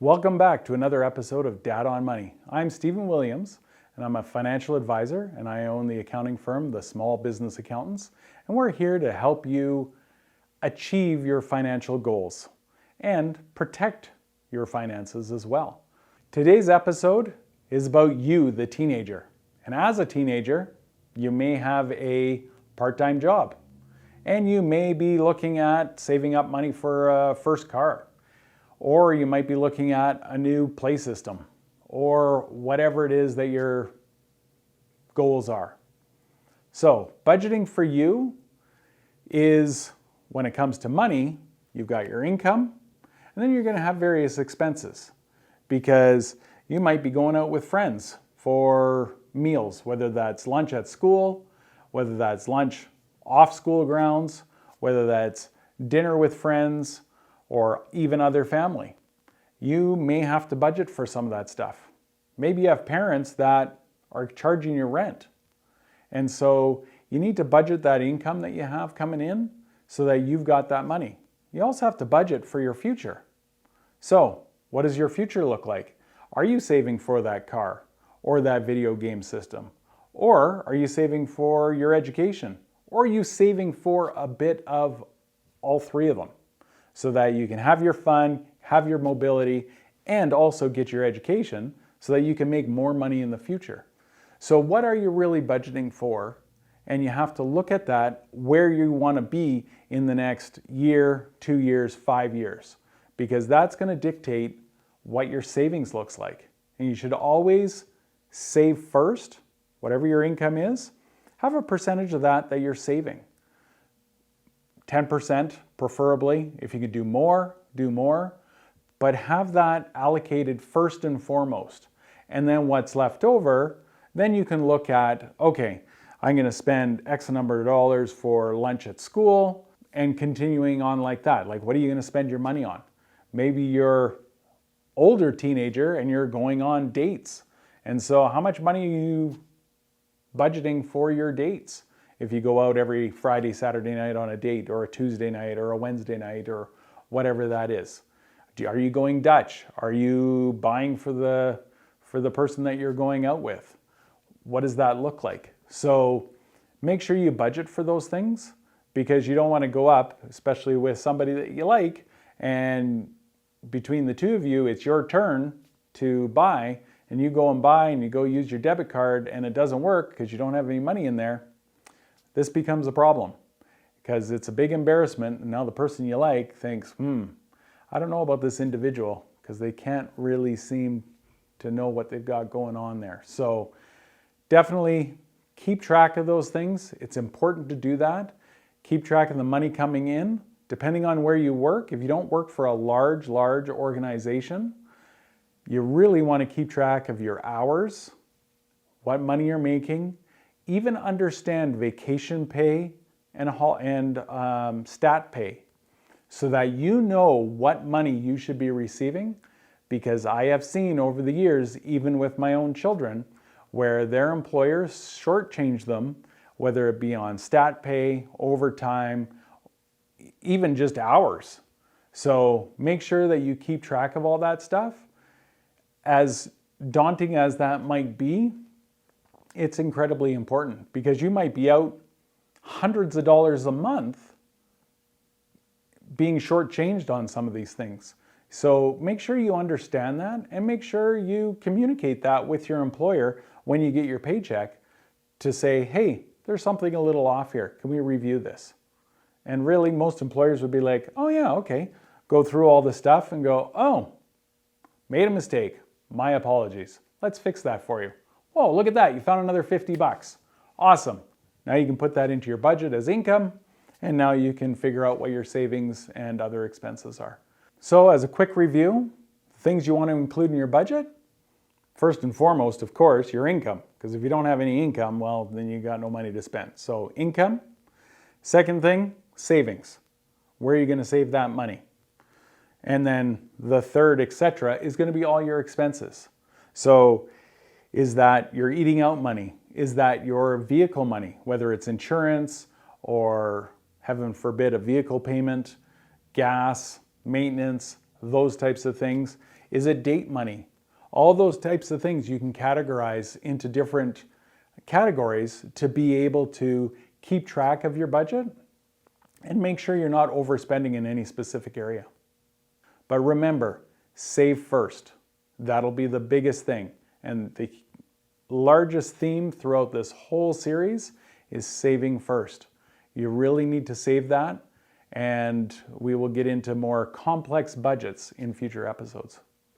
Welcome back to another episode of Dad on Money. I'm Stephen Williams, and I'm a financial advisor, and I own the accounting firm, The Small Business Accountants, and we're here to help you achieve your financial goals and protect your finances as well. Today's episode is about you, the teenager. And as a teenager, you may have a part-time job, and you may be looking at saving up money for a first car. Or you might be looking at a new play system or whatever it is that your goals are. So budgeting for you is, when it comes to money, you've got your income and then you're going to have various expenses because you might be going out with friends for meals, whether that's lunch at school, whether that's lunch off school grounds, whether that's dinner with friends, or even other family. You may have to budget for some of that stuff. Maybe you have parents that are charging you rent. And so you need to budget that income that you have coming in so that you've got that money. You also have to budget for your future. So what does your future look like? Are you saving for that car or that video game system? Or are you saving for your education? Or are you saving for a bit of all three of them, so that you can have your fun, have your mobility, and also get your education so that you can make more money in the future? So what are you really budgeting for? And you have to look at that, where you want to be in the next year, 2 years, 5 years, because that's going to dictate what your savings looks like. And you should always save first, whatever your income is, have a percentage of that you're saving. 10% preferably. If you could do more, but have that allocated first and foremost. And then what's left over, then you can look at, okay, I'm going to spend X number of dollars for lunch at school, and continuing on like that. Like, what are you going to spend your money on? Maybe you're older teenager and you're going on dates. And so how much money are you budgeting for your dates? If you go out every Friday, Saturday night on a date, or a Tuesday night, or a Wednesday night, or whatever that is. Are you going Dutch? Are you buying for the person that you're going out with? What does that look like? So make sure you budget for those things, because you don't want to go up, especially with somebody that you like, and between the two of you, it's your turn to buy, and you go and buy and you go use your debit card and it doesn't work because you don't have any money in there. This becomes a problem because it's a big embarrassment, and now the person you like thinks, I don't know about this individual, because they can't really seem to know what they've got going on there. So definitely keep track of those things. It's important to do that. Keep track of the money coming in. Depending on where you work, if you don't work for a large organization, you really want to keep track of your hours, what money you're making. Even understand vacation pay and stat pay, so that you know what money you should be receiving. Because I have seen over the years, even with my own children, where their employers shortchange them, whether it be on stat pay, overtime, even just hours. So make sure that you keep track of all that stuff. As daunting as that might be, it's incredibly important, because you might be out hundreds of dollars a month being shortchanged on some of these things. So make sure you understand that, and make sure you communicate that with your employer when you get your paycheck, to say, hey, there's something a little off here. Can we review this? And really, most employers would be like, oh yeah, okay. Go through all the stuff and go, oh, made a mistake. My apologies. Let's fix that for you. Whoa, look at that. You found another 50 bucks. Awesome. Now you can put that into your budget as income, and now you can figure out what your savings and other expenses are. So as a quick review, things you want to include in your budget, first and foremost, of course, your income. Because if you don't have any income, well, then you got no money to spend. So income. Second thing, savings. Where are you going to save that money? And then the third, etc., is going to be all your expenses. So is that your eating out money? Is that your vehicle money, whether it's insurance or, heaven forbid, a vehicle payment, gas, maintenance, those types of things? Is it date money? All those types of things you can categorize into different categories to be able to keep track of your budget and make sure you're not overspending in any specific area. But remember, save first. That'll be the biggest thing. And the largest theme throughout this whole series is saving first. You really need to save that, and we will get into more complex budgets in future episodes.